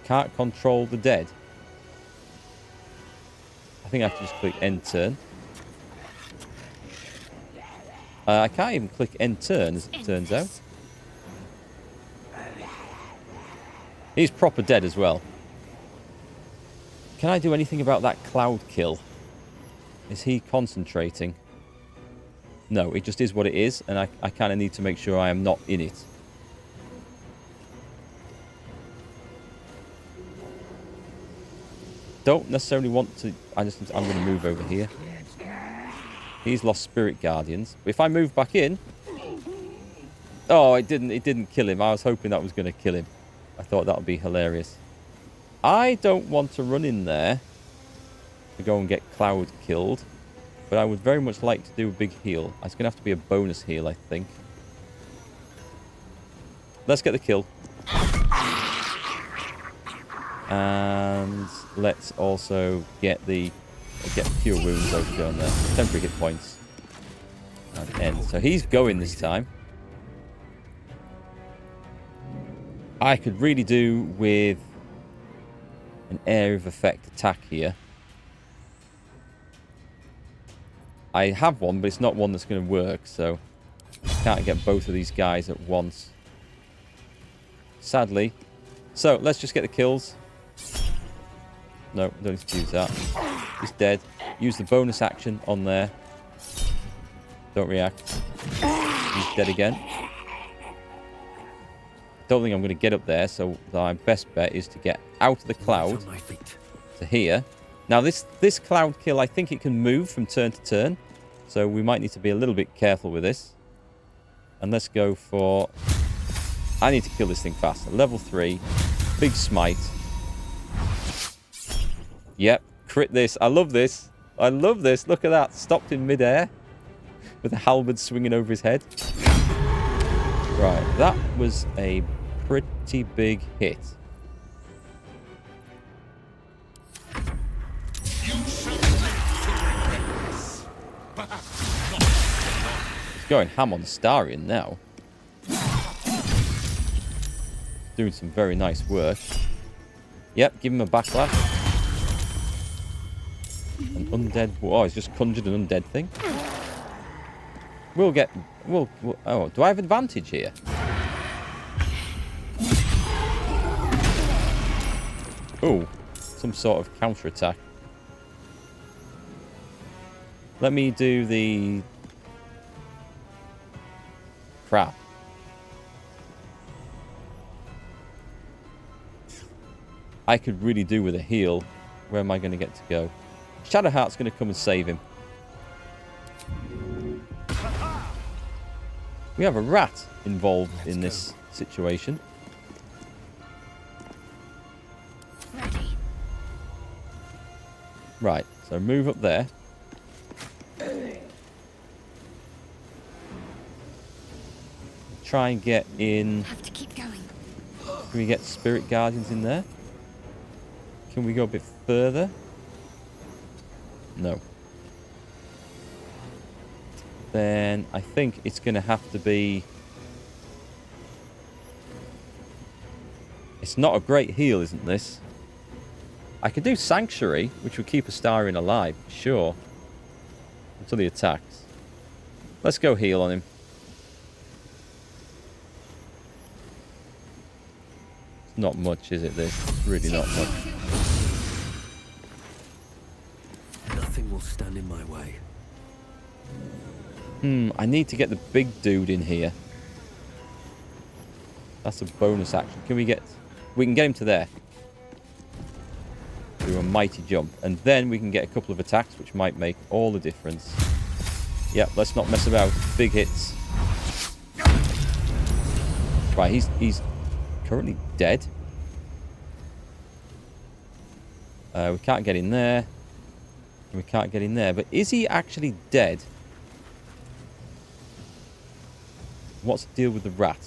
Can't control the dead. I think I have to just click end turn. I can't even click end turn, as it turns out. He's proper dead as well. Can I do anything about that cloud kill? Is he concentrating? No, it just is what it is, and I kind of need to make sure I am not in it. Don't necessarily want to... I'm going to move over here. He's lost spirit guardians. But if I move back in... Oh, it didn't kill him. I was hoping that was going to kill him. I thought that would be hilarious. I don't want to run in there to go and get Cloud killed. But I would very much like to do a big heal. It's going to have to be a bonus heal, I think. Let's get the kill. And let's also get cure wounds over going there. Temporary hit points. And end. So he's going this time. I could really do with an area of effect attack here. I have one, but it's not one that's going to work, so I can't get both of these guys at once. Sadly. So, let's just get the kills. No, don't need to use that. He's dead. Use the bonus action on there. Don't react. He's dead again. Don't think I'm going to get up there, so my best bet is to get out of the cloud to here. Now, this cloud kill, I think it can move from turn to turn. So we might need to be a little bit careful with this. And let's go for... I need to kill this thing fast. Level 3. Big smite. Yep. Crit this. I love this. I love this. Look at that. Stopped in midair. With the halberd swinging over his head. Right. That was a pretty big hit. He's going ham on the Starion now. Doing some very nice work. Yep, give him a backlash. An undead... Oh, he's just conjured an undead thing. We'll... Oh, do I have advantage here? Oh, some sort of counter-attack. Let me do the... Crap. I could really do with a heal. Where am I going to get to go? Shadowheart's going to come and save him. We have a rat involved in this situation. Right, so move up there. Try and get in... Have to keep going. Can we get Spirit Guardians in there? Can we go a bit further? No. Then I think it's going to have to be... It's not a great heal, isn't this? I could do Sanctuary, which would keep Astarion alive, sure. Until he attacks. Let's go heal on him. It's not much, is it, this? Really not much. Nothing will stand in my way. I need to get the big dude in here. That's a bonus action. Can we get... We can get him to there. Do a mighty jump. And then we can get a couple of attacks, which might make all the difference. Yep, let's not mess about. Big hits. Right, he's currently dead. We can't get in there. We can't get in there. But is he actually dead? What's the deal with the rat?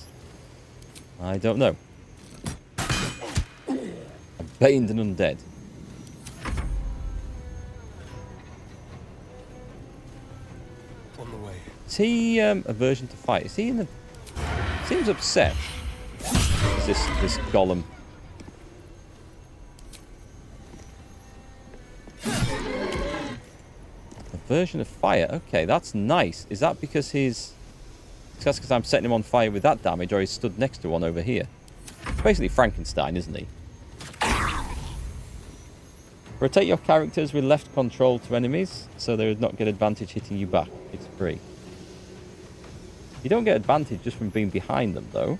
I don't know. Baned and undead. On the way. Is he aversion to fight? Is he in the... Seems upset. This golem. Version of fire. Okay, that's nice. Is that because he's... That's because I'm setting him on fire with that damage, or he's stood next to one over here. Basically Frankenstein, isn't he? Rotate your characters with left control to enemies, so they would not get advantage hitting you back. It's free. You don't get advantage just from being behind them, though.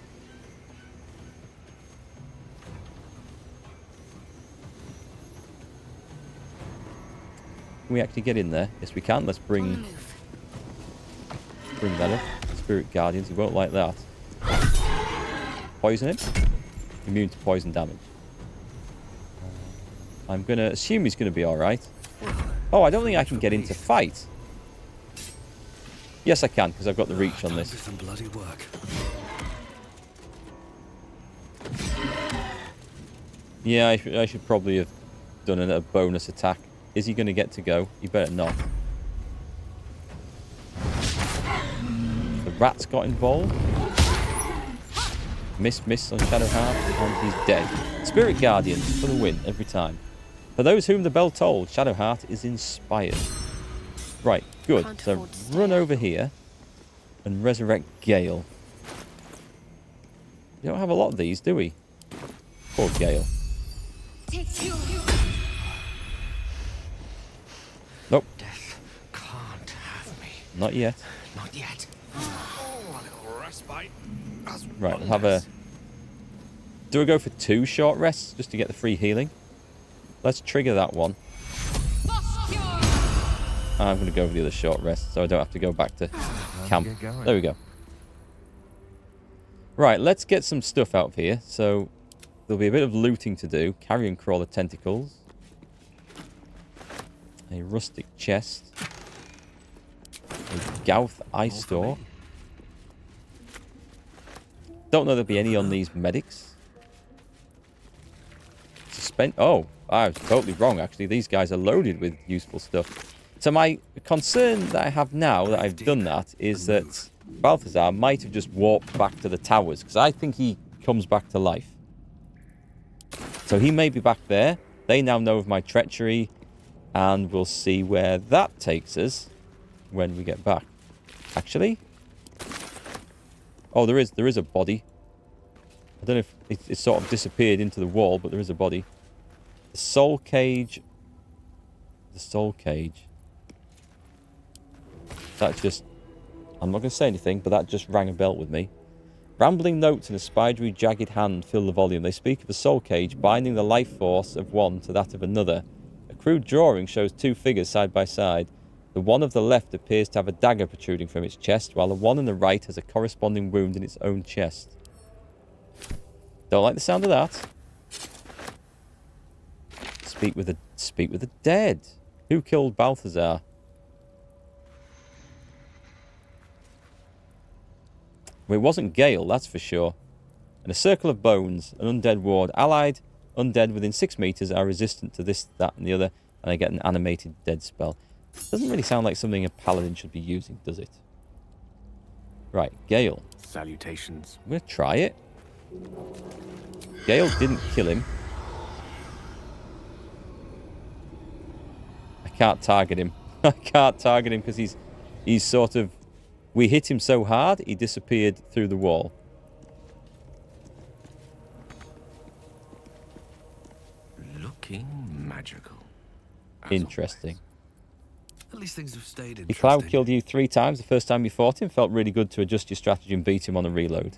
Can we actually get in there? Yes, we can. Let's bring that up. Spirit Guardians, he won't like that. Poison him. Immune to poison damage. I'm going to assume he's going to be alright. Oh, I don't think I can get into fight. Yes, I can, because I've got the reach on this. Some bloody work. Yeah, I should probably have done a bonus attack. Is he going to get to go? He better not. The rats got involved. Miss on Shadowheart, and he's dead. Spirit Guardians for the win every time. For those whom the bell tolled, Shadowheart is inspired. Right, good. So run over here and resurrect Gale. We don't have a lot of these, do we? Poor Gale. Nope. Death can't have me. Not yet. Not yet. Oh, a little respite. Right, we'll have a... Do we go for 2 short rests just to get the free healing? Let's trigger that one. I'm going to go for the other short rest so I don't have to go back to camp. There we go. Right, let's get some stuff out of here. So there'll be a bit of looting to do. Carrion crawler tentacles. A rustic chest. A Gouth eye store. Don't know there'll be any on these medics. Oh, I was totally wrong, actually. These guys are loaded with useful stuff. So my concern that I have now that I've done that is that Balthazar might have just warped back to the towers, because I think he comes back to life. So he may be back there. They now know of my treachery, and we'll see where that takes us when we get back. Actually... Oh, there is a body. I don't know if it sort of disappeared into the wall, but there is a body. The soul cage. The soul cage. That just... I'm not going to say anything, but that just rang a bell with me. Rambling notes in a spidery, jagged hand fill the volume. They speak of a soul cage binding the life force of one to that of another. A crude drawing shows 2 figures side by side. The one of the left appears to have a dagger protruding from its chest, while the one on the right has a corresponding wound in its own chest. Don't like the sound of that. Speak with the dead. Who killed Balthazar? Well, it wasn't Gale, that's for sure. And a circle of bones, an undead ward. Allied undead within 6 meters are resistant to this, that, and the other, and they get an animated dead spell. Doesn't really sound like something a paladin should be using, does it? Right, Gale. Salutations. I'm going to try it. Gale didn't kill him. I can't target him. I can't target him because he's sort of... We hit him so hard, he disappeared through the wall. Looking magical. Interesting. At least things have stayed interesting. The Cloud killed you 3 times the first time you fought him. Felt really good to adjust your strategy and beat him on a reload.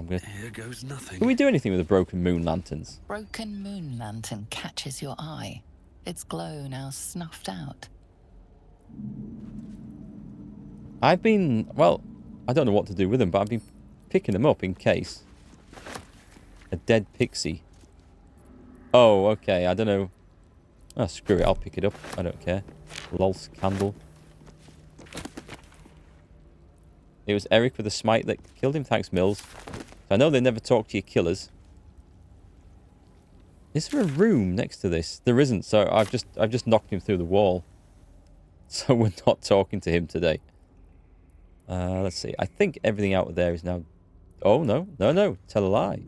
Here goes nothing. Can we do anything with the broken moon lanterns? Broken moon lantern catches your eye. Its glow now snuffed out. I've been... Well, I don't know what to do with them, but I've been picking them up in case. A dead pixie. Oh, okay. I don't know. Oh, screw it. I'll pick it up. I don't care. Lol's candle. It was Eric with a smite that killed him. Thanks, Mills. I know they never talk to your killers. Is there a room next to this? There isn't, so I've just knocked him through the wall. So we're not talking to him today. Let's see. I think everything out there is now... Oh, no. No. Tell a lie.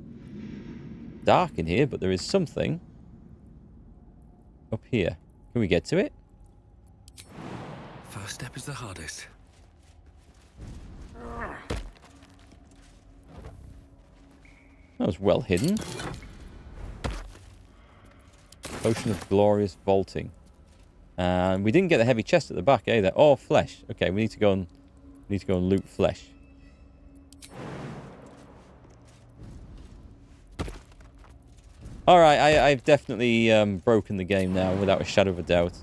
Dark in here, but there is something up here. Can we get to it? First step is the hardest. That was well hidden. Potion of glorious vaulting. And we didn't get the heavy chest at the back either. Oh, flesh. Okay, we need to go and loot flesh. All right, I've definitely broken the game now, without a shadow of a doubt.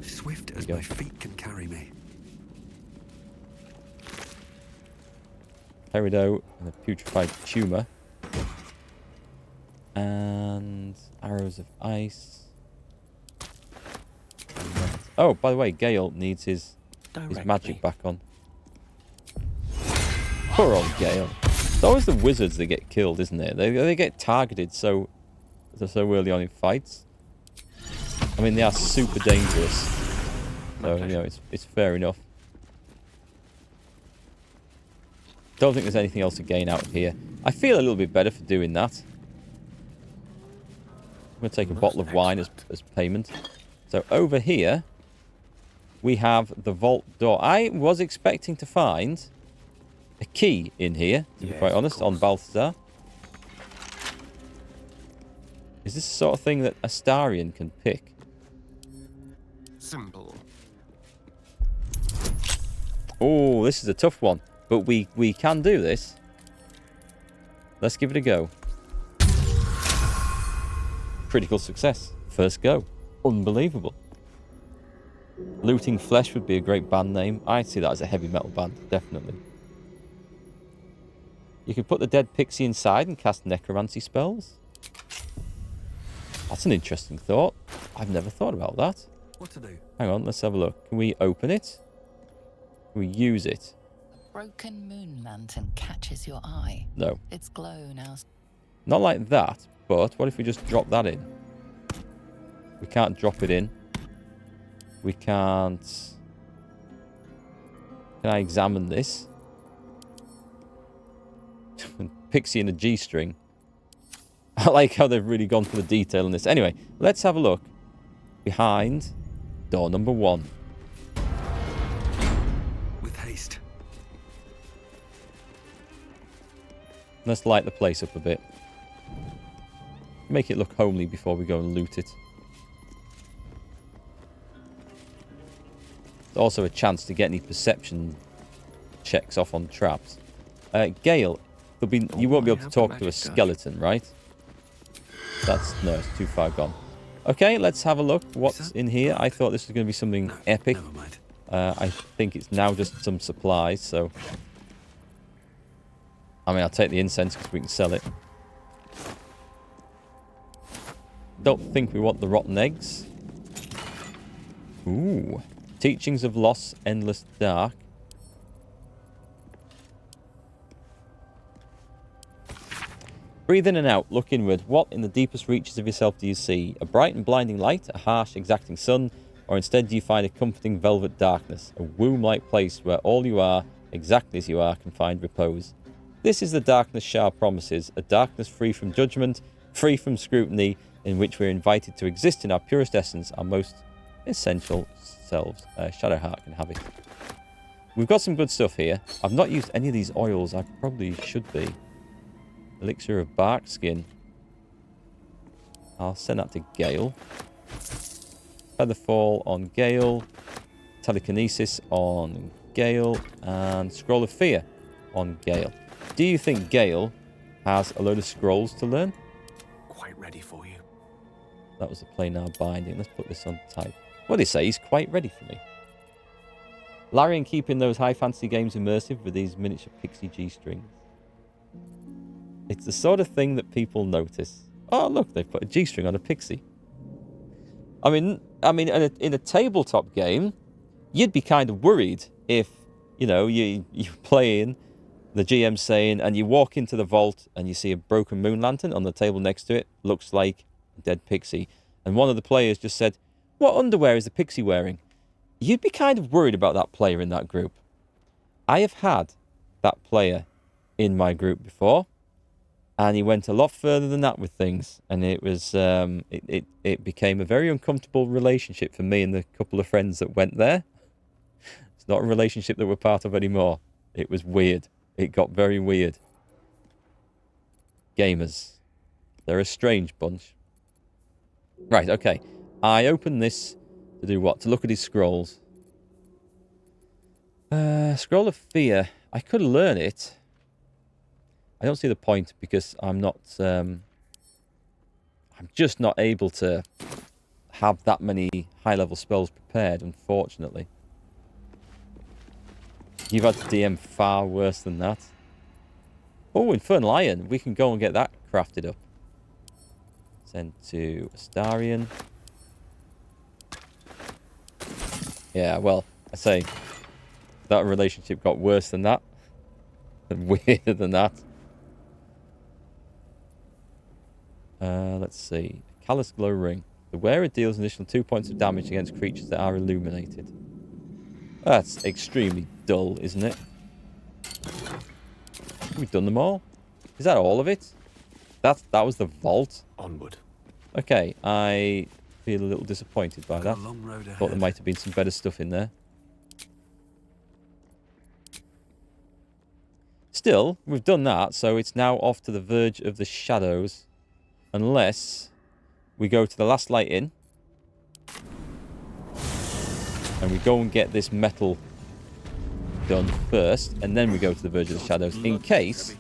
Swift as my feet can carry me. Peridot and a putrefied tumor. And arrows of ice. Oh, by the way, Gale needs his magic back on. Poor old Gale. It's always the wizards that get killed, isn't it? They get targeted so early on in fights. I mean, they are super dangerous. So, you know, it's fair enough. Don't think there's anything else to gain out of here. I feel a little bit better for doing that. I'm going to take a bottle of wine as payment. So over here, we have the vault door. I was expecting to find a key in here, to be quite honest, on Balthazar. Is this the sort of thing that Astarion can pick? Simple. Oh, this is a tough one. But we can do this. Let's give it a go. Critical success. First go. Unbelievable. Looting Flesh would be a great band name. I'd see that as a heavy metal band, definitely. You could put the dead pixie inside and cast necromancy spells. That's an interesting thought. I've never thought about that. What to do? Hang on, let's have a look. Can we open it? Can we use it? Broken moon lantern catches your eye. No. Its glow now. Not like that, but what if we just drop that in? We can't drop it in. We can't... Can I examine this? Pixie in a G-string. I like how they've really gone for the detail in this. Anyway, let's have a look. Behind door number 1. With haste. Let's light the place up a bit. Make it look homely before we go and loot it. There's also a chance to get any perception checks off on traps. Gale, you won't be able to talk to a skeleton, right? No, it's too far gone. Okay, let's have a look. What's in here? I thought this was going to be something epic. Never mind. I think it's now just some supplies, so... I mean, I'll take the incense because we can sell it. Don't think we want the rotten eggs. Ooh. Teachings of Loss, Endless Dark. Breathe in and out, look inward. What in the deepest reaches of yourself do you see? A bright and blinding light, a harsh, exacting sun, or instead do you find a comforting velvet darkness, a womb-like place where all you are, exactly as you are, can find repose? This is the darkness Shah promises, a darkness free from judgment, free from scrutiny, in which we're invited to exist in our purest essence, our most essential selves. Shadowheart can have it. We've got some good stuff here. I've not used any of these oils. I probably should be. Elixir of Bark Skin. I'll send that to Gale. Featherfall on Gale. Telekinesis on Gale. And Scroll of Fear on Gale. Do you think Gale has a load of scrolls to learn? Quite ready for you. That was the planar binding. Let's put this on type. What did he say? He's quite ready for me. Larian keeping those high fantasy games immersive with these miniature pixie G-strings. It's the sort of thing that people notice. Oh, look, they've put a G-string on a pixie. I mean, in a tabletop game, you'd be kind of worried if, you know, you're playing, the GM saying, and you walk into the vault and you see a broken moon lantern on the table next to it. Looks like a dead pixie. And one of the players just said, "What underwear is the pixie wearing?" You'd be kind of worried about that player in that group. I have had that player in my group before. And he went a lot further than that with things. And it was it became a very uncomfortable relationship for me and the couple of friends that went there. It's not a relationship that we're part of anymore. It was weird. It got very weird. Gamers. They're a strange bunch. Right, okay. I opened this to do what? To look at his scrolls. Scroll of Fear. I could learn it. I don't see the point because I'm not... I'm just not able to have that many high-level spells prepared, unfortunately. You've had to DM far worse than that. Oh, Infernal Iron. We can go and get that crafted up. Send to Astarion. Yeah, well, I say that relationship got worse than that. And weirder than that. Let's see. Callous Glow Ring. The wearer deals an additional 2 points of damage against creatures that are illuminated. That's extremely dull, isn't it? We've done them all. Is that all of it? That was the vault. Onward. Okay, I feel a little disappointed by that. A long road ahead. Thought there might have been some better stuff in there. Still, we've done that, so it's now off to the verge of the shadows. Unless we go to the Last Light Inn. And we go and get this metal done first. And then we go to the verge of the shadows. In case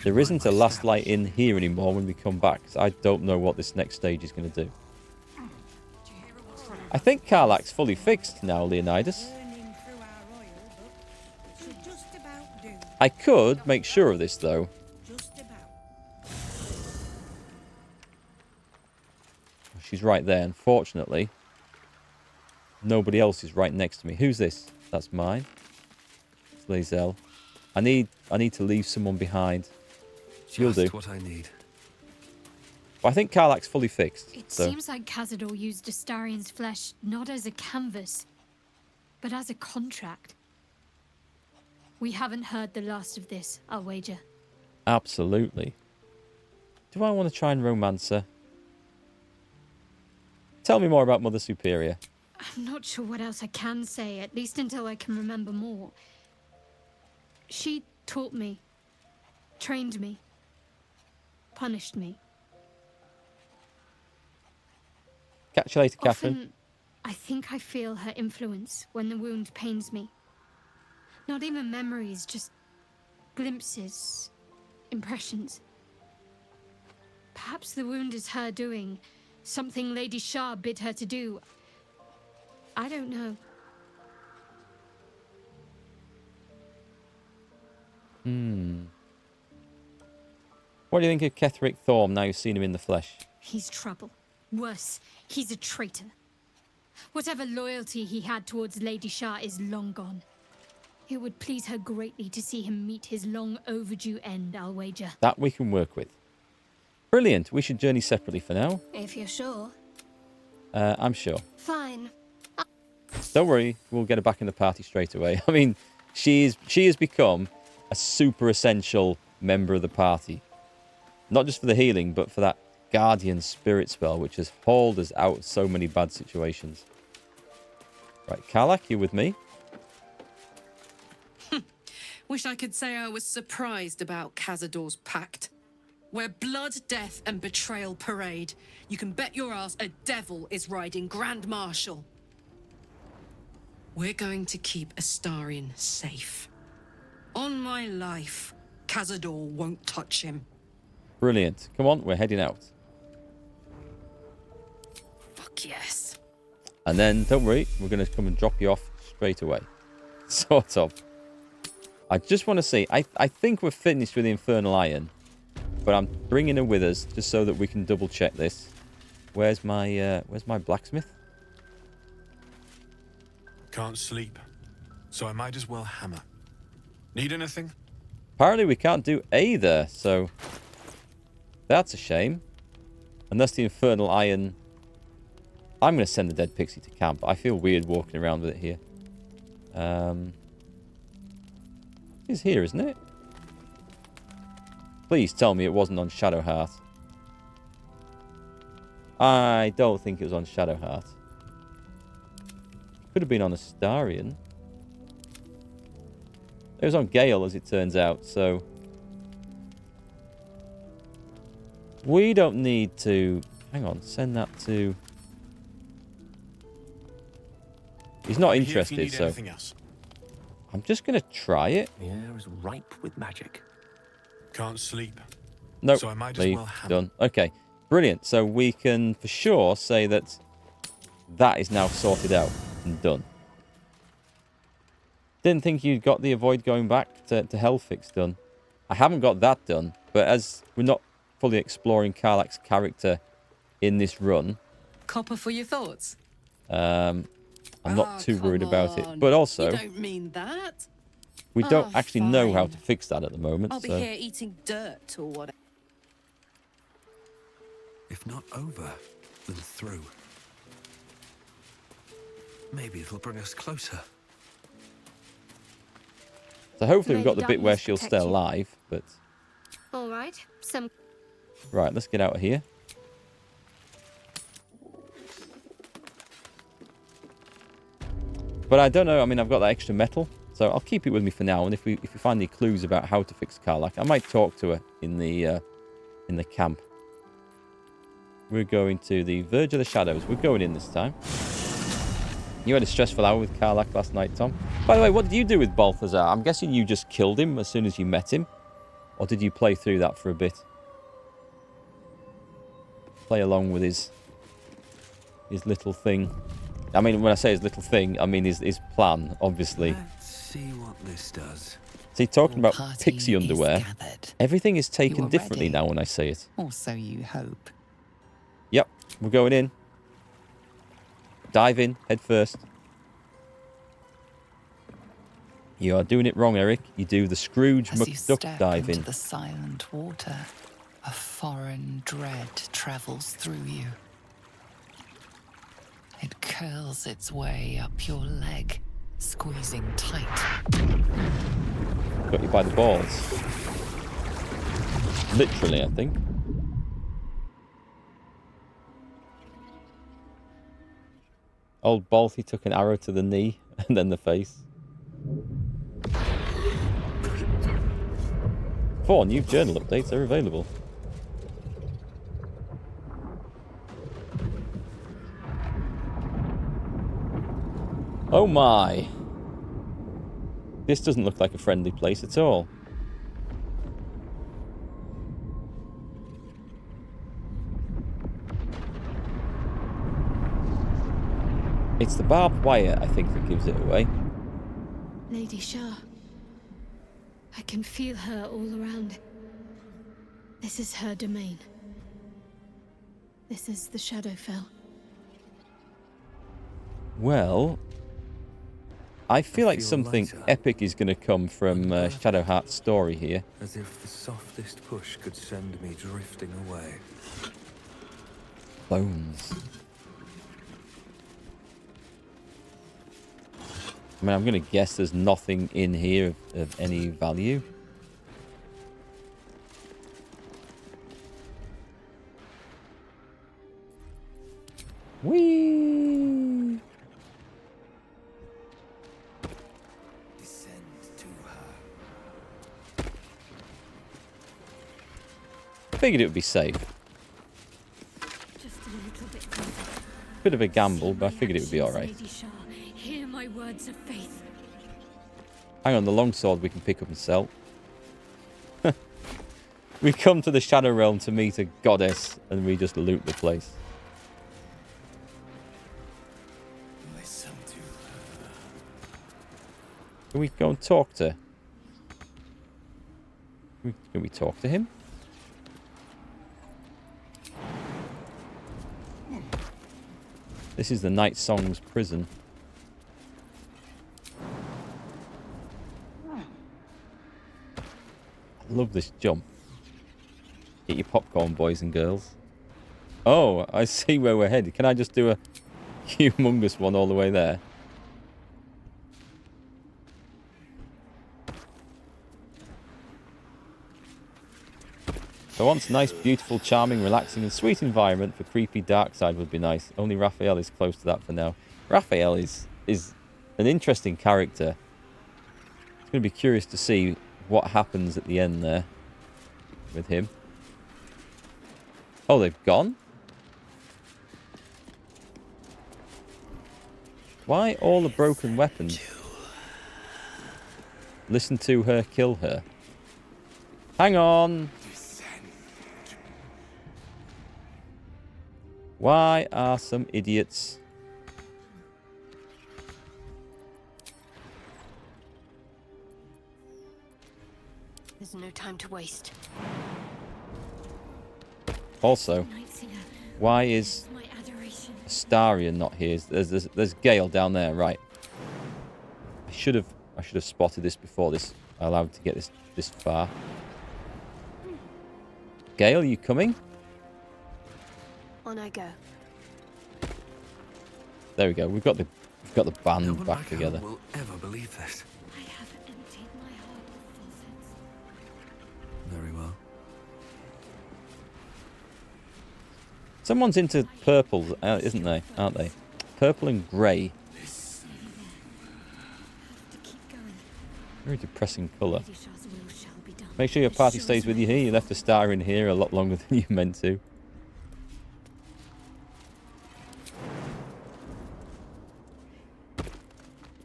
there isn't a Last Light Inn here anymore when we come back. Because I don't know what this next stage is going to do. I think Karlach's fully fixed now, Leonidas. I could make sure of this, though. She's right there, unfortunately. Nobody else is right next to me. Who's this? That's mine. It's Lae'zel. I need to leave someone behind. She'll do. What I need. But I think Karlach's fully fixed. It seems like Cazador used Astarion's flesh not as a canvas, but as a contract. We haven't heard the last of this, I'll wager. Absolutely. Do I want to try and romance her? Tell me more about Mother Superior. I'm not sure what else I can say, at least until I can remember more. She taught me, trained me, punished me. Catch you later, Catherine. Often, I think I feel her influence when the wound pains me. Not even memories, just glimpses, impressions. Perhaps the wound is her doing, something Lady Shah bid her to do. I don't know. What do you think of Ketheric Thorm now you've seen him in the flesh? He's trouble. Worse, he's a traitor. Whatever loyalty he had towards Lady Shah is long gone. It would please her greatly to see him meet his long overdue end, I'll wager. That we can work with. Brilliant. We should journey separately for now. If you're sure. I'm sure. Fine. Don't worry, we'll get her back in the party straight away. I mean, she has become a super essential member of the party. Not just for the healing, but for that Guardian Spirit spell, which has hauled us out of so many bad situations. Right, Karlach, you with me? Wish I could say I was surprised about Cazador's pact. Where blood, death, and betrayal parade, you can bet your ass a devil is riding Grand Marshal. We're going to keep Astarion safe. On my life, Cazador won't touch him. Brilliant. Come on, we're heading out. Fuck yes. And then, don't worry, we're going to come and drop you off straight away. Sort of. I just want to see. I think we're finished with the Infernal Iron. But I'm bringing her with us just so that we can double check this. Where's my blacksmith? Can't sleep, so I might as well hammer. Need anything? Apparently we can't do either, so that's a shame. Unless the Infernal Iron... I'm going to send the dead pixie to camp. I feel weird walking around with it here. It's here, isn't it? Please tell me it wasn't on Shadowheart. I don't think it was on Shadowheart. Could have been on Astarion. It was on Gale, as it turns out, so... We don't need to... Hang on, send that to... He's not Here if you interested, need so... anything else. I'm just going to try it. The air is ripe with magic. Can't sleep. Nope, So I might as leave, well hammer. done. Okay, brilliant. So we can for sure say that that is now sorted out and done. Didn't think you'd got the avoid going back to Hellfix done. I haven't got that done, but as we're not fully exploring Karlach's character in this run, Copper for your thoughts. I'm not too come worried about it. on. But also, You don't mean that. we don't Oh, actually know how fine. to fix that at the moment. I'll be So here eating dirt or whatever. If not over, then through. Maybe it'll bring us closer. so hopefully we've got Lady the bit where Darkness she'll stay protect you. alive. But All right. right, let's get out of here. But I don't know. I mean, I've got that extra metal, so I'll keep it with me for now. And if we find any clues about how to fix Karlach, I might talk to her in the camp. We're going to the Verge of the Shadows. We're going in this time. You had a stressful hour with Karlach last night, Tom. By the way, what did you do with Balthazar? I'm guessing you just killed him as soon as you met him, or did you play through that for a bit? Play along with his little thing. I mean, when I say his little thing, I mean his plan, obviously. Let's see what this does. See, talking Your about party pixie is underwear, gathered. everything is taken are differently ready. now when I say it. Or so you hope. Yep, we're going in. Dive in, head first. You are doing it wrong, Eric. You do the Scrooge As you McDuck step dive into in. the silent water, a foreign dread travels through you. It curls its way up your leg, squeezing tight. Got you by the balls. Literally, I think. Old Balthy took an arrow to the knee and then the face. 4 new journal updates are available. Oh my! This doesn't look like a friendly place at all. It's the barbed wire, I think, that gives it away. Lady Shah. I can feel her all around. This is her domain. This is the Shadowfell. Well, I feel like feel something lighter. epic is going to come from Shadowheart's story here. As if the softest push could send me drifting away. Bones. I mean, I'm going to guess there's nothing in here of any value. Whee! Descend to her. Figured it would be safe. Just a little bit further. Bit of a gamble, but I My figured it would be actions, alright. Lady Shah. Hear my words of faith. Hang on, the longsword we can pick up and sell. We come to the Shadow Realm to meet a goddess, and we just loot the place. Listen to her. Can we go and talk to... Can we talk to him? This is the Night Song's prison. I love this jump. Get your popcorn, boys and girls. Oh, I see where we're headed. Can I just do a humongous one all the way there? So once nice, beautiful, charming, relaxing, and sweet environment for creepy dark side would be nice. Only Raphael is close to that for now. Raphael is an interesting character. It's going to be curious to see what happens at the end there with him. Oh, they've gone? Why all the broken weapons? Listen to her, kill her. Hang on. Why are some idiots? There's no time to waste. Also, why is My adoration. Astarion not here? There's Gale down there, right? I should have spotted this before this allowed to get this far. Gale, are you coming? On I go. There we go. We've got the No band one back like together. her will ever believe this. I have emptied my heart of falsehoods. Very well. Someone's into purple, isn't they? Aren't they? Purple and grey. To keep going. Very depressing colour. Lady Shah's will shall be done. Make sure your As party sure stays as with my you here. You life left a star in here a lot longer than you meant to.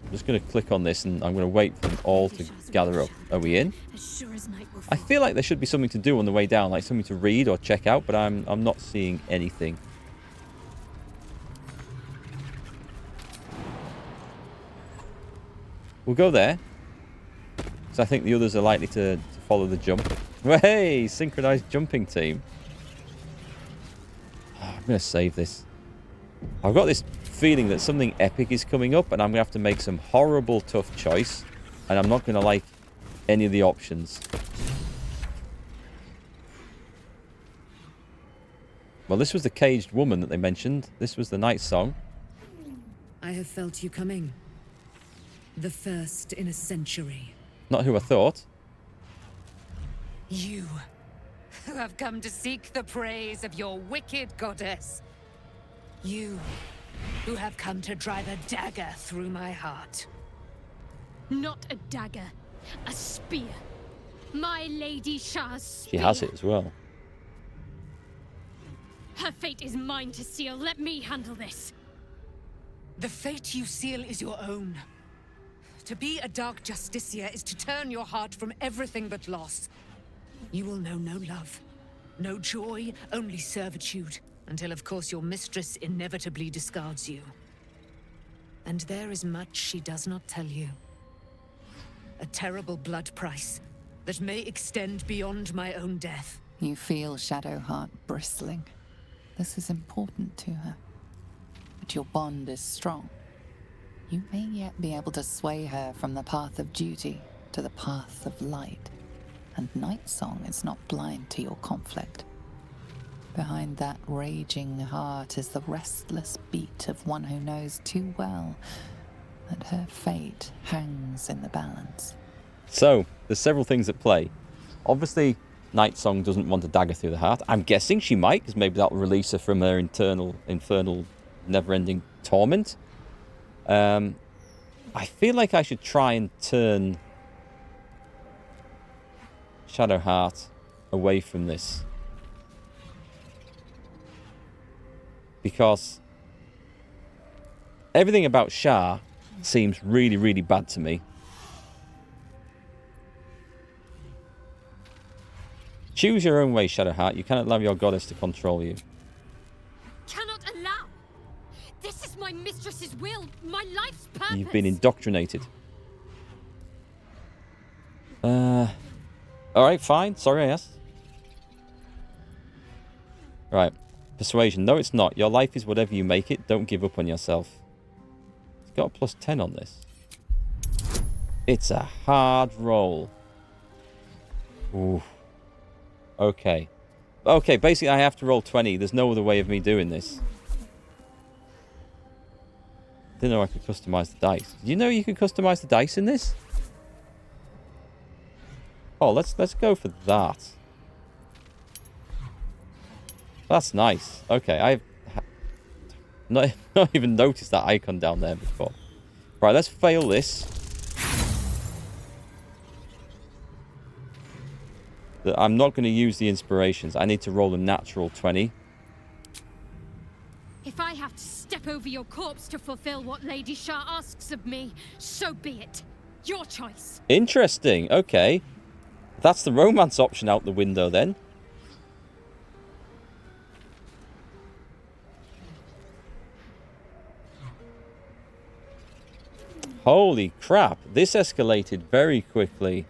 I'm just going to click on this and I'm going to wait for them all to gather up. Are we in? As sure as night will I fall. feel like there should be something to do on the way down, like something to read or check out, but I'm not seeing anything. We'll go there. So I think the others are likely to follow the jump. Hey, synchronized jumping team. Oh, I'm going to save this. I've got this feeling that something epic is coming up and I'm going to have to make some horrible tough choice. And I'm not going to like any of the options. Well, this was the caged woman that they mentioned. This was the night song. I have felt you coming. The first in a century. Not who I thought. You, who have come to seek the praise of your wicked goddess. You, who have come to drive a dagger through my heart. Not a dagger, a spear. My Lady Shah's spear. She has it as well. Her fate is mine to seal. Let me handle this. The fate you seal is your own. To be a dark justiciar is to turn your heart from everything but loss. You will know no love, no joy, only servitude, until of course your mistress inevitably discards you. And there is much she does not tell you. A terrible blood price that may extend beyond my own death. You feel Shadowheart bristling. This is important to her. But your bond is strong. You may yet be able to sway her from the path of duty to the path of light. And Night Song is not blind to your conflict. Behind that raging heart is the restless beat of one who knows too well that her fate hangs in the balance. So, there's several things at play. Obviously, Night Song doesn't want a dagger through the heart. I'm guessing she might, because maybe that'll release her from her infernal, never-ending torment. I feel like I should try and turn Shadowheart away from this. Because everything about Shah seems really, really bad to me. Choose your own way, Shadowheart. You cannot allow your goddess to control you. Cannot allow. This is my mistress's will, my life's purpose. You've been indoctrinated. Alright, fine. Sorry I asked. Right. Persuasion. No, it's not. Your life is whatever you make it. Don't give up on yourself. It's got a plus 10 on this. It's a hard roll. Ooh. Okay. Okay, basically I have to roll 20. There's no other way of me doing this. Didn't know I could customize the dice. Did you know you could customize the dice in this? Oh, let's go for that. That's nice. Okay, I've not even noticed that icon down there before. Right, let's fail this. I'm not going to use the inspirations. I need to roll a natural 20. If I have to step over your corpse to fulfill what Lady Shah asks of me, so be it. Your choice. Interesting. Okay. That's the romance option out the window then. Holy crap. This escalated very quickly.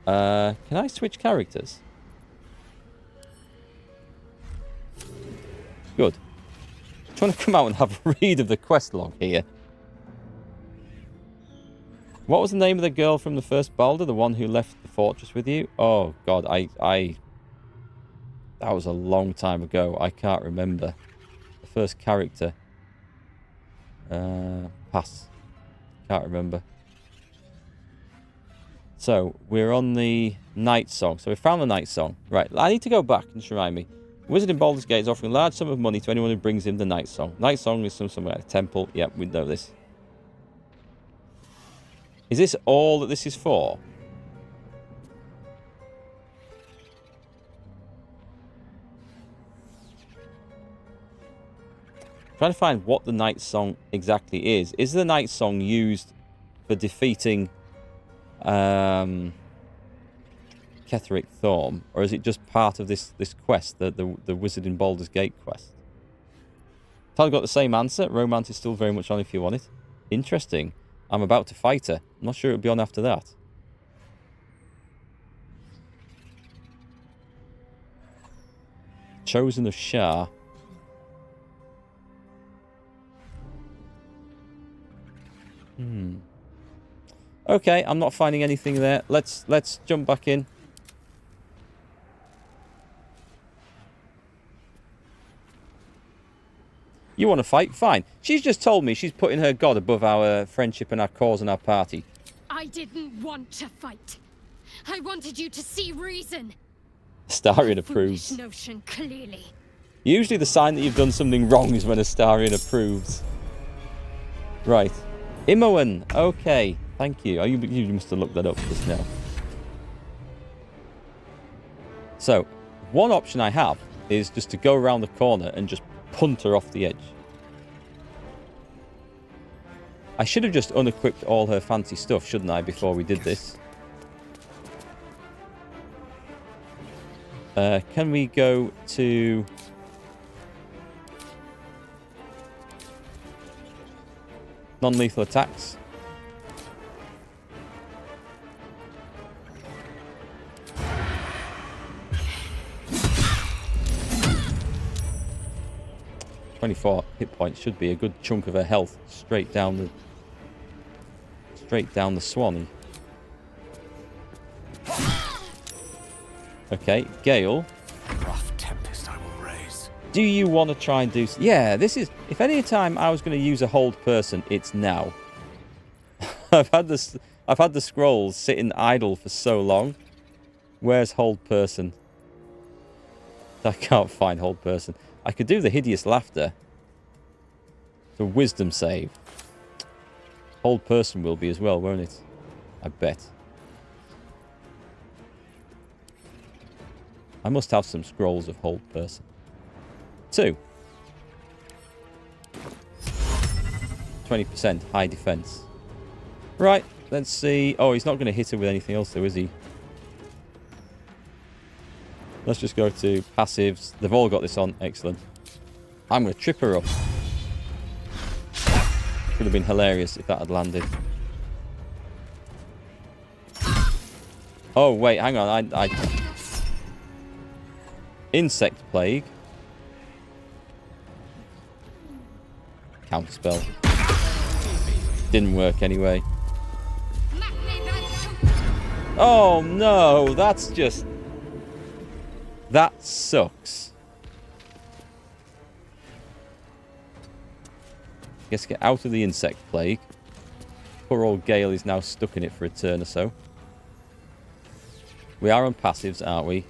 Can I switch characters? Good. I'm trying to come out and have a read of the quest log here. What was the name of the girl from the first Baldur? The one who left the fortress with you? Oh, God. That was a long time ago. I can't remember. The first character. Pass. Can't remember. So, we're on the night song. So, we found the night song. Right, I need to go back and just remind me. The wizard in Baldur's Gate is offering a large sum of money to anyone who brings him the night song. Night song is somewhere like a temple. Yep, we know this. Is this all that this is for? I'm trying to find what the night song exactly is. Is the night song used for defeating Ketheric Thorm, or is it just part of this quest, the Wizard in Baldur's Gate quest? I've got the same answer. Romance is still very much on if you want it. Interesting. I'm about to fight her. I'm not sure it'll be on after that. Chosen of Shah. Okay, I'm not finding anything there. Let's jump back in. You want to fight? Fine. She's just told me she's putting her god above our friendship and our cause and our party. I didn't want to fight. I wanted you to see reason. Astarion approves. Foolish notion, clearly. Usually the sign that you've done something wrong is when Astarion approves. Right. Imoen. Okay. Thank you. Oh, you must have looked that up just now. So, one option I have is just to go around the corner and just punt her off the edge. I should have just unequipped all her fancy stuff, shouldn't I, before we did this? Can we go to... non-lethal attacks? ...24 hit points should be a good chunk of her health straight down the swan. Okay, Gale. Rough tempest I will raise. Do you want to try and do... Yeah, this is... If any time I was going to use a hold person, it's now. I've had the scrolls sitting idle for so long. Where's hold person? I can't find hold person. I could do the hideous laughter. The wisdom save. Hold person will be as well, won't it? I bet. I must have some scrolls of hold person. 2. 20% high defense. Right, let's see. Oh, he's not going to hit her with anything else though, is he? Let's just go to passives. They've all got this on. Excellent. I'm going to trip her up. Would have been hilarious if that had landed. Oh, wait, hang on. I Insect Plague. Counterspell. Didn't work anyway. Oh, no. That's just... That sucks. Guess get out of the insect plague. Poor old Gale is now stuck in it for a turn or so. We are on passives, aren't we?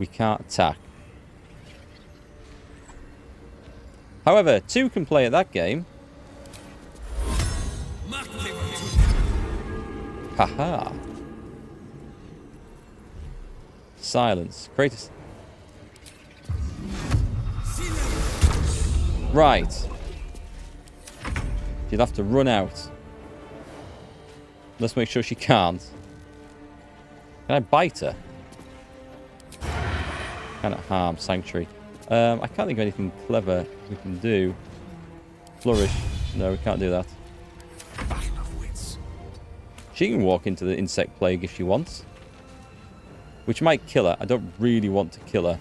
we can't attack. However, 2 can play at that game. Haha. Silence. Kratos. Right. She'll have to run out. Let's make sure she can't. Can I bite her? Cannot harm. Sanctuary. I can't think of anything clever we can do. Flourish. No, we can't do that. Battle of wits. She can walk into the insect plague if she wants. Which might kill her. I don't really want to kill her.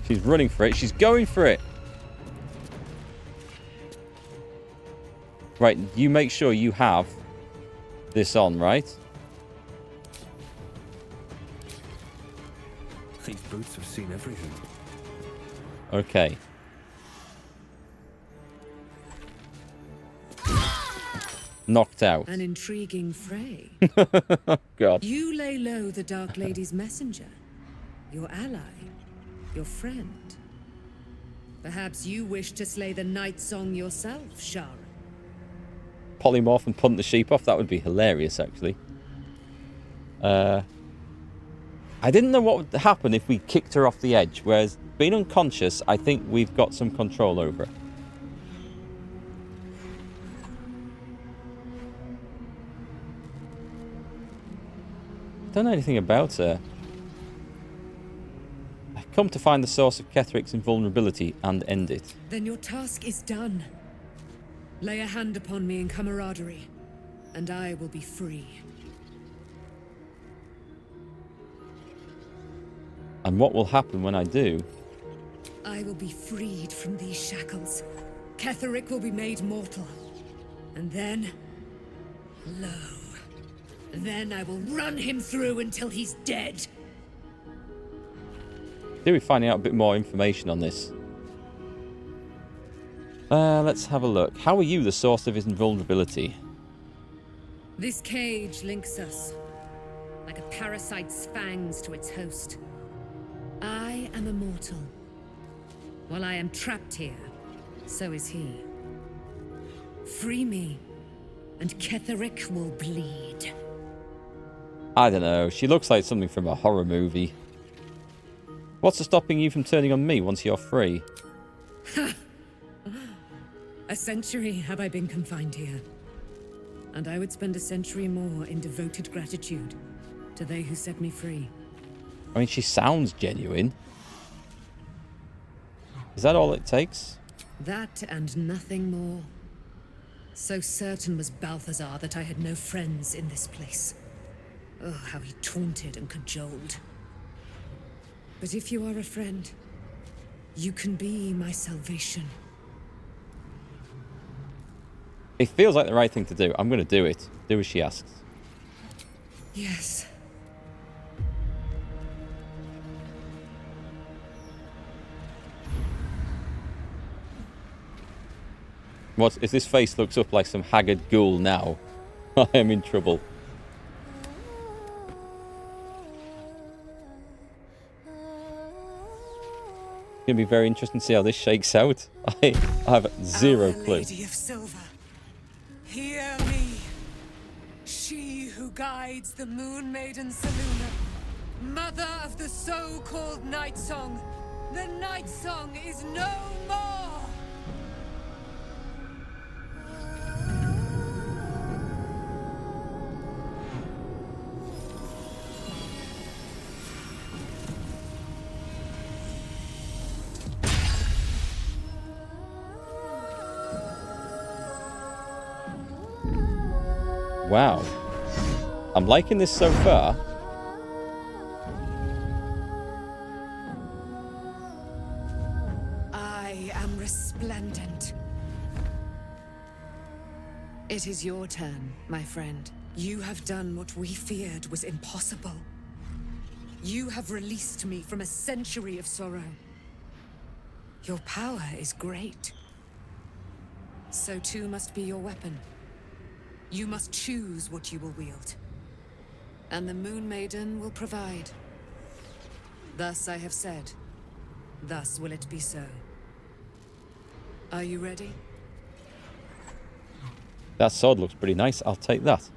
She's running for it. She's going for it. Right, you make sure you have this on, right? These boots have seen everything. Okay. Knocked out. An intriguing fray. God. You lay low the Dark Lady's messenger, your ally, your friend. Perhaps you wish to slay the Night Song yourself, Shara. Polymorph and punt the sheep off. That would be hilarious, actually. I didn't know what would happen if we kicked her off the edge, whereas being unconscious, I think we've got some control over her. Don't know anything about her. I've come to find the source of Ketheric's invulnerability and end it. Then your task is done. Lay a hand upon me in camaraderie, and I will be free. And what will happen when I do? I will be freed from these shackles. Ketheric will be made mortal. And then... lo. Then I will run him through until he's dead. Do we find out a bit more information on this? Let's have a look. How are you the source of his invulnerability? This cage links us, like a parasite's fangs to its host. I am immortal. While I am trapped here, so is he. Free me, and Ketheric will bleed. I don't know. She looks like something from a horror movie. What's stopping you from turning on me once you're free? A century have I been confined here. And I would spend a century more in devoted gratitude to they who set me free. I mean, she sounds genuine. Is that all it takes? That and nothing more. So certain was Balthazar that I had no friends in this place. Oh, how he taunted and cajoled. But if you are a friend, you can be my salvation. It feels like the right thing to do. I'm going to do it. Do as she asks. Yes. What if this face looks up like some haggard ghoul now? I am in trouble. It's going to be very interesting to see how this shakes out. I have zero clue. Lady of Silver, hear me. She who guides the Moon Maiden Selûne, mother of the so-called Night Song. The Night Song is no more! Wow. I'm liking this so far. I am resplendent. It is your turn, my friend. You have done what we feared was impossible. You have released me from a century of sorrow. Your power is great. So too must be your weapon. You must choose what you will wield. And the Moon Maiden will provide. Thus I have said. Thus will it be so. Are you ready? That sword looks pretty nice. I'll take that.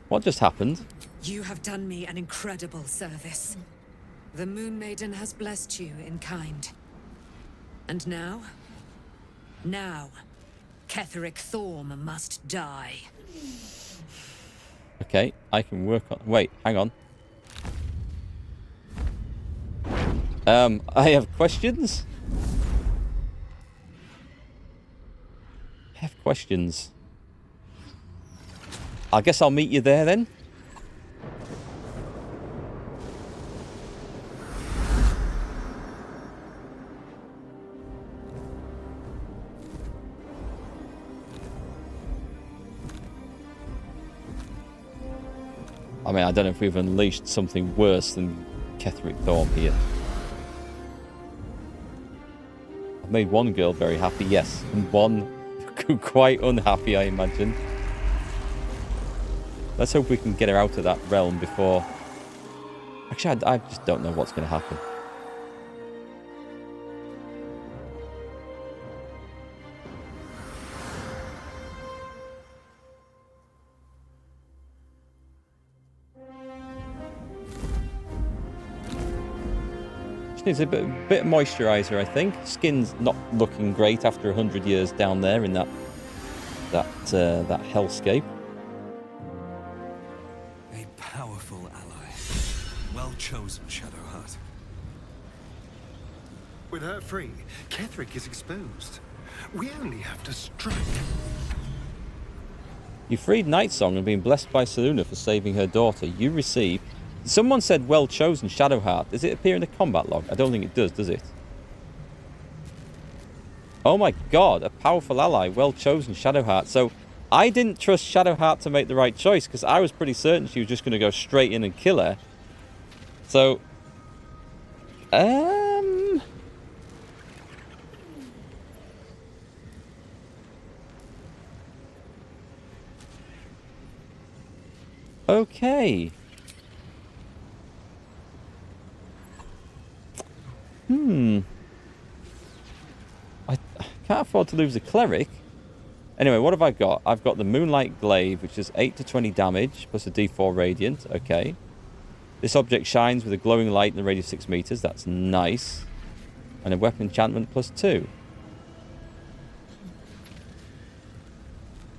What just happened? You have done me an incredible service. The Moon Maiden has blessed you in kind. And now? Now, Ketheric Thorm must die. Okay, I can work on... Wait, hang on. I have questions? I have questions. I guess I'll meet you there then. I mean, I don't know if we've unleashed something worse than Ketheric Thorm here. I've made one girl very happy, yes. And one quite unhappy, I imagine. Let's hope we can get her out of that realm before... Actually, I just don't know what's going to happen. Needs a bit of moisturizer, I think. Skin's not looking great after 100 years down there in that hellscape. A powerful ally. Well chosen, Shadowheart. With her free, Ketheric is exposed. We only have to strike. You freed Nightsong and been blessed by Selûne for saving her daughter. You receive... Someone said, well chosen, Shadowheart. Does it appear in the combat log? I don't think it does it? Oh my god, a powerful ally. Well chosen, Shadowheart. So, I didn't trust Shadowheart to make the right choice, because I was pretty certain she was just going to go straight in and kill her. So... Okay. I can't afford to lose a cleric. Anyway, what have I got? I've got the Moonlight Glaive, which is 8 to 20 damage, plus a d4 radiant. Okay. This object shines with a glowing light in the radius of 6 meters. That's nice. And a weapon enchantment plus 2.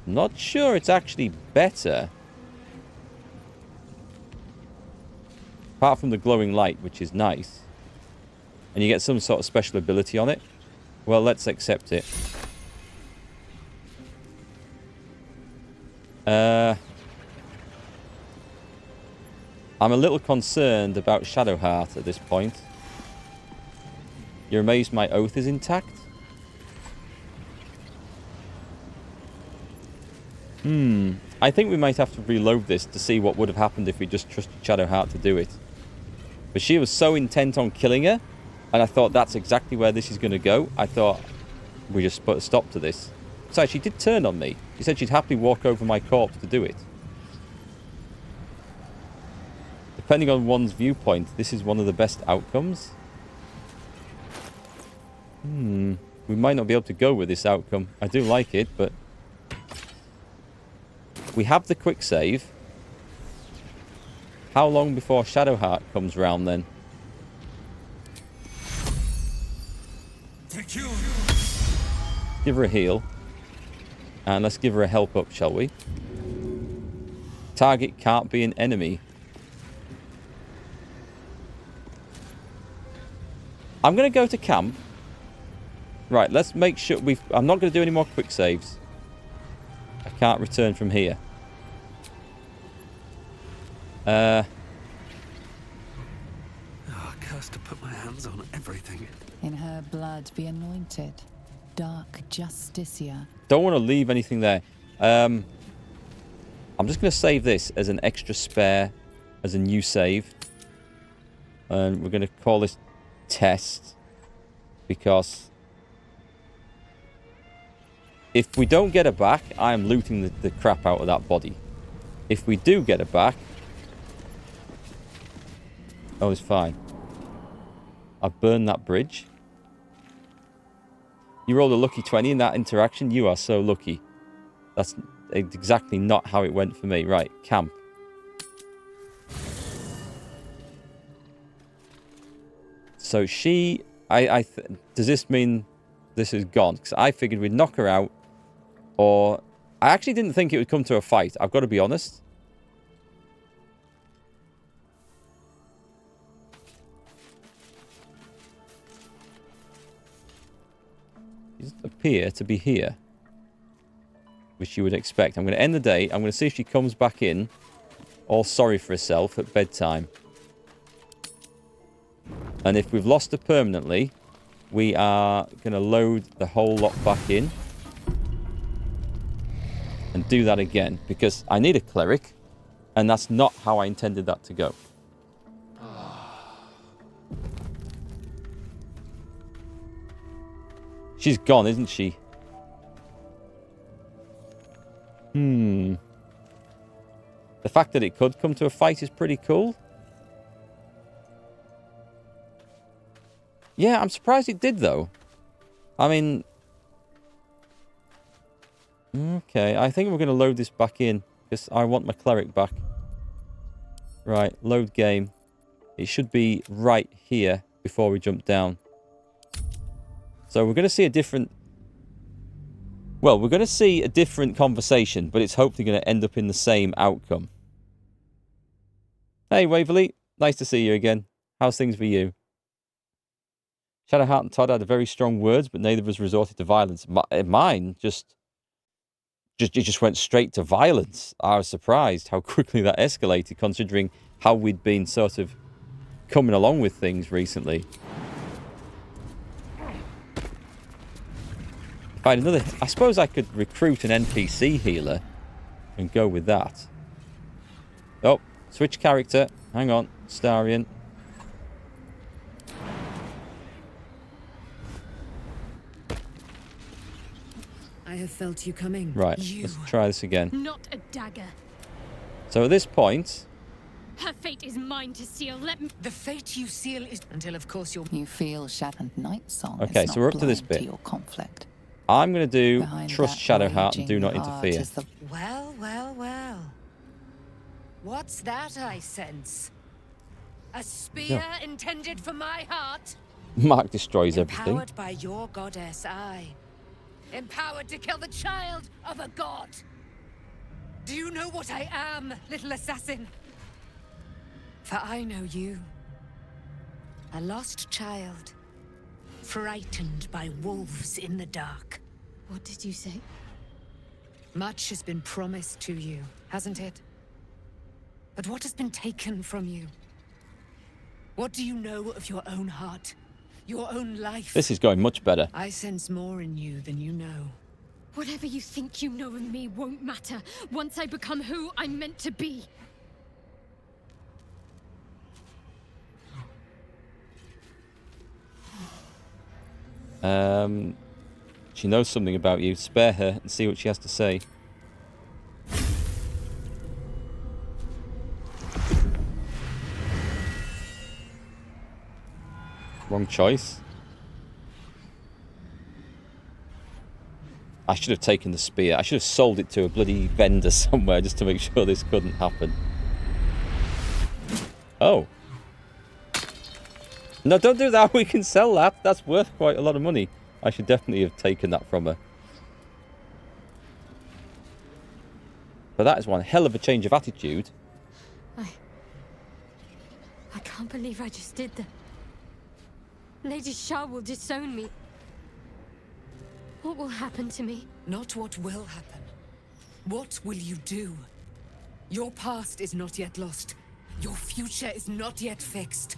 Not sure it's actually better. Apart from the glowing light, which is nice. And you get some sort of special ability on it. Well, let's accept it. I'm a little concerned about Shadowheart at this point. You're amazed my oath is intact? I think we might have to reload this to see what would have happened if we just trusted Shadowheart to do it. But she was so intent on killing her, and I thought that's exactly where this is going to go. I thought we just put a stop to this. Besides, she did turn on me. She said she'd happily walk over my corpse to do it. Depending on one's viewpoint, this is one of the best outcomes. We might not be able to go with this outcome. I do like it, but... we have the quick save. How long before Shadowheart comes round then? Give her a heal. And let's give her a help up, shall we? Target can't be an enemy. I'm going to go to camp. Right, let's make sure we've... I'm not going to do any more quick saves. I can't return from here. Cursed to put my hands on everything. In her blood be anointed, dark Justicia. Don't want to leave anything there. I'm just going to save this as an extra spare, as a new save. And we're going to call this test. Because if we don't get her back, I am looting the crap out of that body. If we do get her back... Oh, it's fine. I've burned that bridge. You rolled a lucky 20 in that interaction. You are so lucky. That's exactly not how it went for me. Right, camp. So she... does this mean this is gone? Because I figured we'd knock her out. Or... I actually didn't think it would come to a fight. I've got to be honest. She doesn't appear to be here. Which you would expect. I'm going to end the day. I'm going to see if she comes back in. All sorry for herself at bedtime. And if we've lost her permanently, we are going to load the whole lot back in. And do that again. Because I need a cleric. And that's not how I intended that to go. She's gone, isn't she? The fact that it could come to a fight is pretty cool. Yeah, I'm surprised it did, though. I mean... Okay, I think we're going to load this back in. Because I want my cleric back. Right, load game. It should be right here before we jump down. So we're going to see a different... Well, we're going to see a different conversation, but it's hopefully going to end up in the same outcome. Hey, Waverly. Nice to see you again. How's things for you? Shadowheart and Todd had very strong words, but neither of us resorted to violence. Mine just went straight to violence. I was surprised how quickly that escalated, considering how we'd been sort of coming along with things recently. If I had another... I suppose I could recruit an NPC healer and go with that. Oh, switch character. Hang on, Starion. I have felt you coming. Right, let's try this again. Not a dagger. So at this point... Her fate is mine to seal. Let me... The fate you seal is... Until, of course, you're... You feel Shattered Night Song Okay, is so we're up to this blind bit. your conflict. I'm going to do Behind Trust that Shadowheart and Do raging Not heart Interfere. is the- Well, well, well. What's that I sense? A spear intended for my heart? Mark destroys everything. Empowered by your goddess, I. Empowered to kill the child of a god. Do you know what I am, little assassin? For I know you. A lost child. Frightened by wolves in the dark. What did you say? Much has been promised to you, hasn't it? But what has been taken from you? What do you know of your own heart? Your own life? This is going much better. I sense more in you than you know. Whatever you think you know of me won't matter once I become who I'm meant to be. She knows something about you. Spare her and see what she has to say. Wrong choice. I should have taken the spear. I should have sold it to a bloody vendor somewhere just to make sure this couldn't happen. Oh. No, don't do that. We can sell that. That's worth quite a lot of money. I should definitely have taken that from her. But that is one hell of a change of attitude. I can't believe I just did that. Lady Shah will disown me. What will happen to me? Not what will happen. What will you do? Your past is not yet lost. Your future is not yet fixed.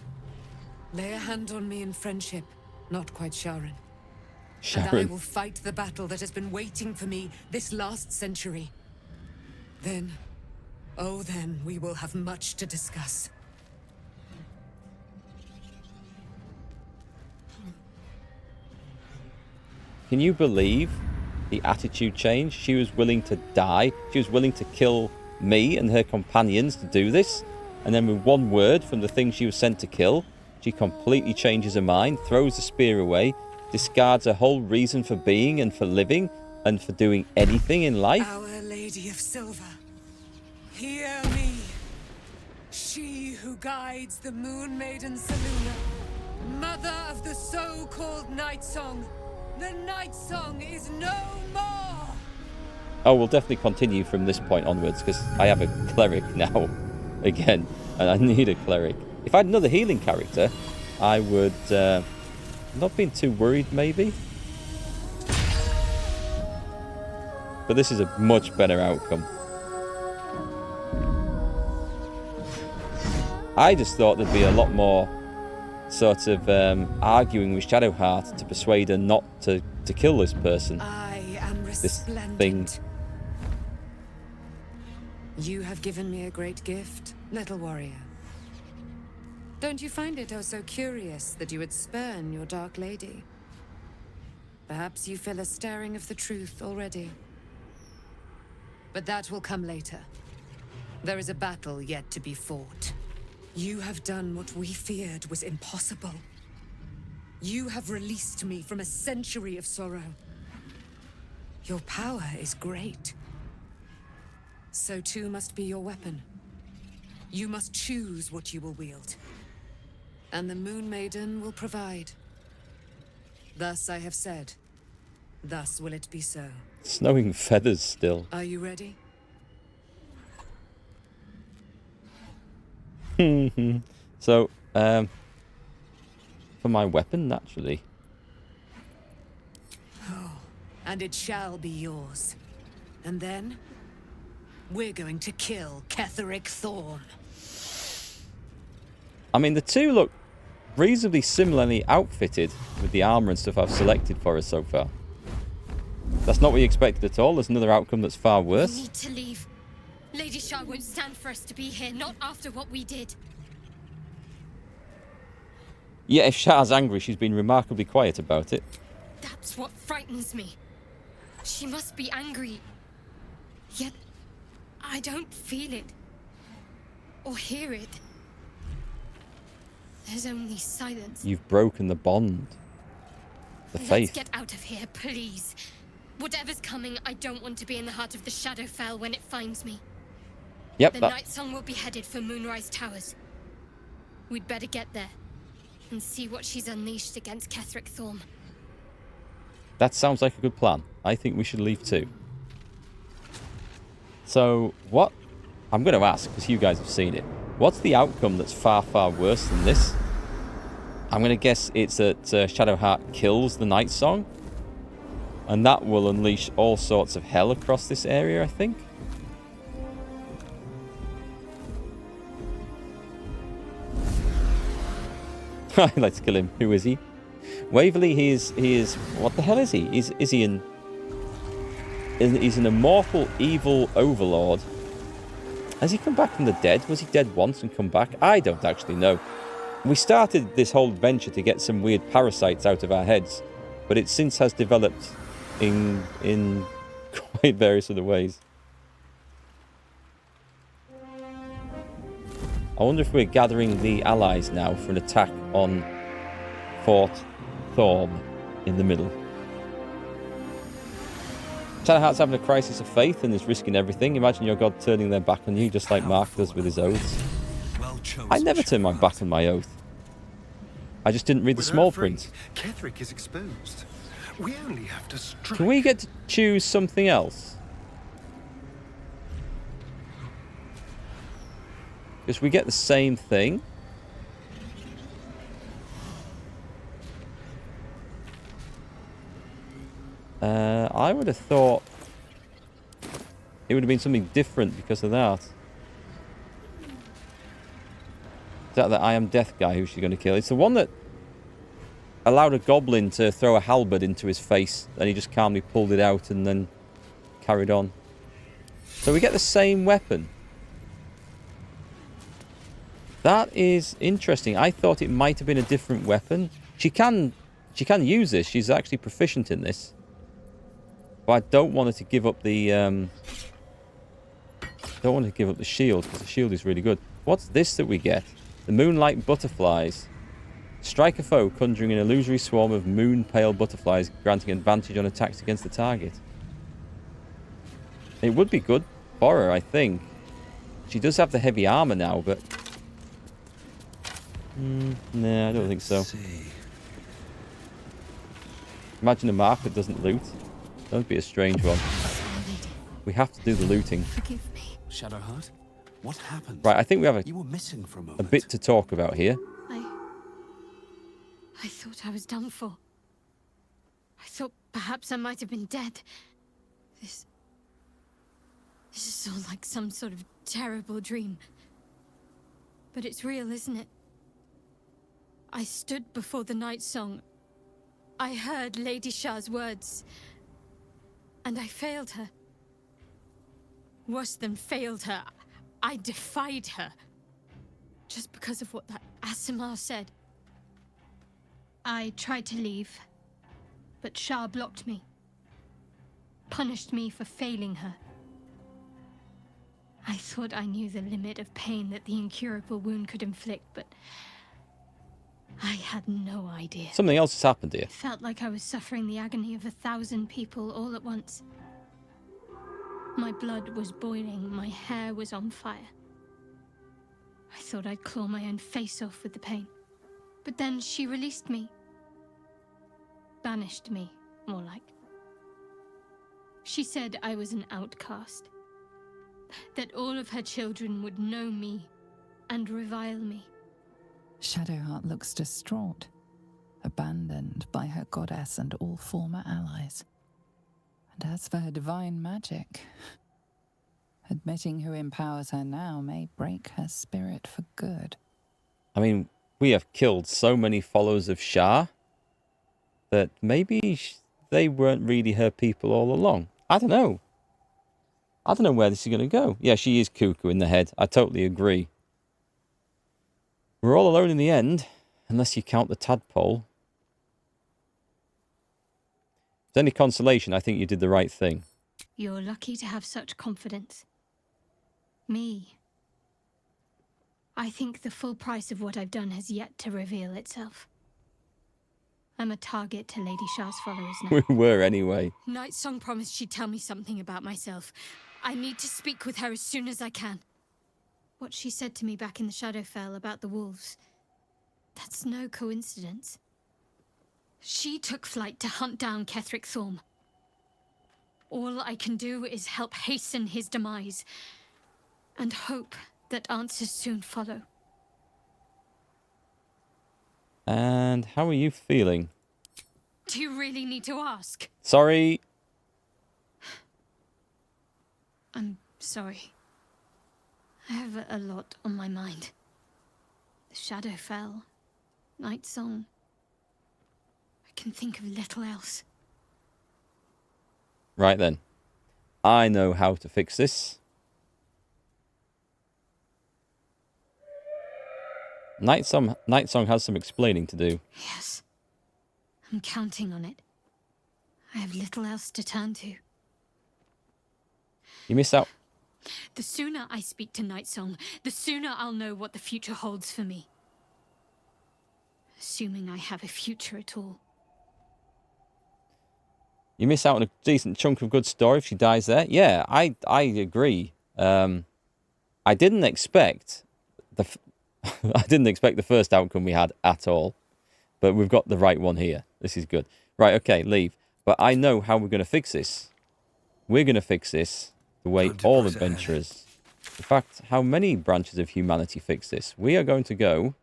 Lay a hand on me in friendship, not quite Sharon. And I will fight the battle that has been waiting for me this last century. Then, oh then, we will have much to discuss. can you believe the attitude change? She was willing to die. She was willing to kill me and her companions to do this. And then with one word from the thing she was sent to kill, she completely changes her mind, throws the spear away, discards her whole reason for being and for living and for doing anything in life. Our Lady of Silver, hear me. She who guides the Moon Maiden Selûne, mother of the so-called Night Song. The Night Song is no more! Oh, we'll definitely continue from this point onwards, because I have a cleric now, again, and I need a cleric. If I had another healing character, I would not been too worried, maybe. But this is a much better outcome. I just thought there'd be a lot more sort of arguing with Shadowheart to persuade her not to kill this person. I am This resplendent. thing. You have given me a great gift, little warrior. Don't you find it oh so curious that you would spurn your dark lady? Perhaps you feel a stirring of the truth already. But that will come later. There is a battle yet to be fought. You have done what we feared was impossible. You have released me from a century of sorrow. Your power is great. So too must be your weapon. You must choose what you will wield. And the Moon Maiden will provide. Thus I have said. Thus will it be so. Snowing feathers still. Are you ready? So, for my weapon, naturally. And it shall be yours. And then, we're going to kill Ketheric Thorm. I mean, the two look reasonably similarly outfitted with the armor and stuff I've selected for us so far. That's not what you expected at all. There's another outcome that's far We worse. need to leave. Lady Shah won't stand for us to be here, not after what we did. Yeah, if Shah's angry, she's been remarkably quiet about it. That's what frightens me. She must be angry. Yet, I don't feel it. Or hear it. There's only silence. You've broken the bond. The Let's faith. get out of here, please. Whatever's coming, I don't want to be in the heart of the Shadowfell when it finds me. Yep, The that, Night Song will be headed for Moonrise Towers. We'd better get there and see what she's unleashed against Ketheric Thorm. that sounds like a good plan. I think we should leave too. So, what? I'm going to ask, because you guys have seen it. What's the outcome that's far, far worse than this? I'm going to guess it's that Shadowheart kills the Night Song. And that will unleash all sorts of hell across this area, I think. Let's kill him. Who is he? Waverley, he is what the hell is he? Is he an... He's an immortal evil overlord. Has he come back from the dead? Was he dead once and come back? I don't actually know. We started this whole adventure to get some weird parasites out of our heads, but it since has developed in quite various other ways. I wonder if we're gathering the allies now for an attack on Fort Thorm in the middle. Shadowheart's having a crisis of faith and is risking everything. Imagine your god turning their back on you, just like Mark does with his oaths. Well chosen, I never turn my back on my oath. I just didn't read the With small her free, print. Ketheric is exposed. We only have to strike. Can we get to choose something else? Because we get the same thing. I would have thought it would have been something different because of that. Is that the I am death guy who she's going to kill? It's the one that allowed a goblin to throw a halberd into his face and he just calmly pulled it out and then carried on. So we get the same weapon. That is interesting. I thought it might have been a different weapon. She can use this. She's actually proficient in this. But I don't want her to give up the... don't want her to give up the shield, because the shield is really good. What's this that we get? The moonlight butterflies. Strike a foe, conjuring an illusory swarm of moon-pale butterflies, granting advantage on attacks against the target. It would be good for her, I think. She does have the heavy armor now, but... nah, I don't think so. Imagine a mark that doesn't loot. That would be a strange one. We have to do the looting. Forgive me. Shadowheart, what happened? Right, I think we have You were missing for a a moment. bit to talk about here. I thought I was done for. I thought perhaps I might have been dead. This is all like some sort of terrible dream. But it's real, isn't it? I stood before the night song. I heard Lady Shah's words. And I failed her. Worse than failed her, I defied her. Just because of what that Asimar said. I tried to leave, but Shah blocked me. Punished me for failing her. I thought I knew the limit of pain that the incurable wound could inflict, but I had no idea. Something else has happened here. It felt like I was suffering the agony of 1,000 people all at once. My blood was boiling, my hair was on fire. I thought I'd claw my own face off with the pain. But then she released me. Banished me, more like. She said I was an outcast. That all of her children would know me and revile me. Shadowheart looks distraught, abandoned by her goddess and all former allies. And as for her divine magic, admitting who empowers her now may break her spirit for good. I mean, we have killed so many followers of Shah that maybe they weren't really her people all along. I don't know. I don't know where this is going to go. Yeah, she is cuckoo in the head. I totally agree. We're all alone in the end, unless you count the tadpole. If there's any consolation, I think you did the right thing. You're lucky to have such confidence. Me. I think the full price of what I've done has yet to reveal itself. I'm a target to Lady Shah's followers now. We were anyway. Night Song promised she'd tell me something about myself. I need to speak with her as soon as I can. What she said to me back in the Shadowfell about the wolves, that's no coincidence. She took flight to hunt down Ketheric Thorm. All I can do is help hasten his demise, and hope that answers soon follow. And how are you feeling? Do you really need to ask? Sorry. I'm sorry. I have a lot on my mind. The Shadowfell, Night Song. I can think of little else. Right then. I know how to fix this. Night Song has some explaining to do. Yes. I'm counting on it. I have little else to turn to. You miss out. The sooner I speak to Night Song, the sooner I'll know what the future holds for me. Assuming I have a future at all. You miss out on a decent chunk of good story if she dies there. Yeah, I agree. I didn't expect I didn't expect the first outcome we had at all, but we've got the right one here. This is good. Right, okay, leave. But I know how we're going to fix this. We're going to fix this the way all adventurers... In fact, how many branches of humanity fix this? We are going to go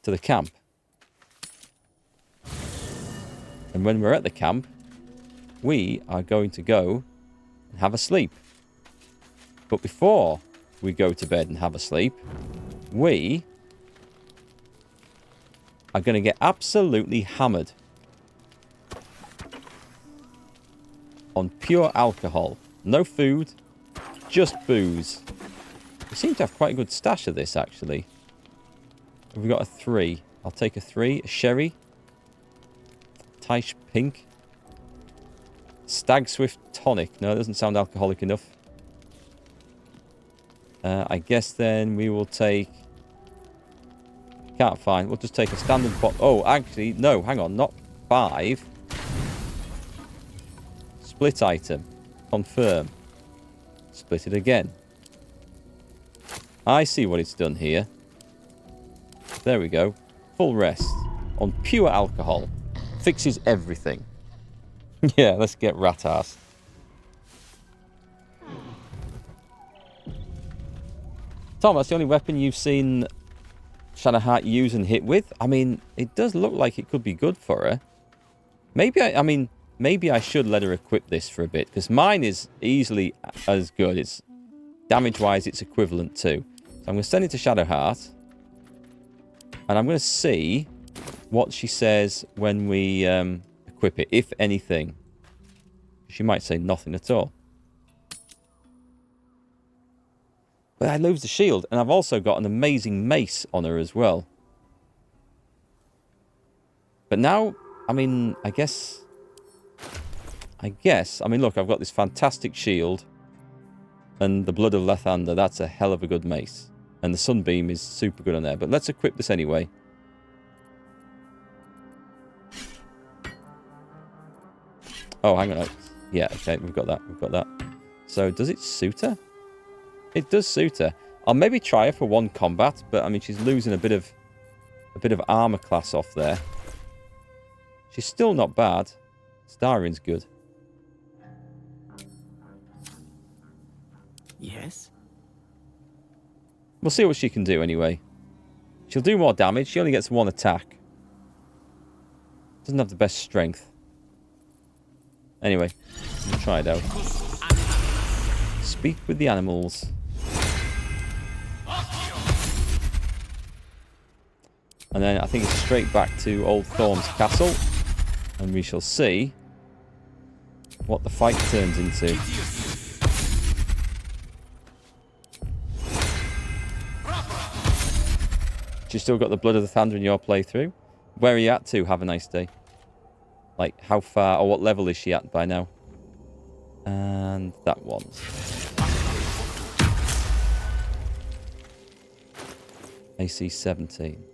to the camp. And when we're at the camp, we are going to go and have a sleep. But before we go to bed and have a sleep, we are going to get absolutely hammered on pure alcohol. No food, just booze. We seem to have quite a good stash of this, actually. We've got a 3. I'll take a 3. A sherry. Taish Pink. Stag Swift Tonic. No, it doesn't sound alcoholic enough. I guess then we will take... Can't find. We'll just take a standard pot. Oh, actually, no, hang on. Not 5. Split item. Confirm. Split it again. I see what it's done here. There we go. Full rest. On pure alcohol. Fixes everything. Yeah, let's get rat ass. Tom, that's the only weapon you've seen Shadowheart use and hit with? I mean, it does look like it could be good for her. Maybe maybe I should let her equip this for a bit, because mine is easily as good. It's damage-wise, it's equivalent to. So I'm going to send it to Shadowheart, and I'm going to see what she says when we equip it, if anything. She might say nothing at all. But I lose the shield, and I've also got an amazing mace on her as well. But now, I mean, I guess, I mean, look, I've got this fantastic shield, and the Blood of Lathander, that's a hell of a good mace. And the Sunbeam is super good on there, but let's equip this anyway. Oh, hang on. Yeah, okay, we've got that. So, does it suit her? It does suit her. I'll maybe try her for one combat, but I mean, she's losing a bit of armor class off there. She's still not bad. Starin's good. Yes? We'll see what she can do anyway. She'll do more damage. She only gets 1 attack. Doesn't have the best strength. Anyway, we'll try it out. Speak with the animals. And then I think it's straight back to Old Thorn's castle. And we shall see what the fight turns into. You still got the Blood of the Thunder in your playthrough? Where are you at to? Have a nice day. Like, how far, or what level is she at by now? And that one. AC 17.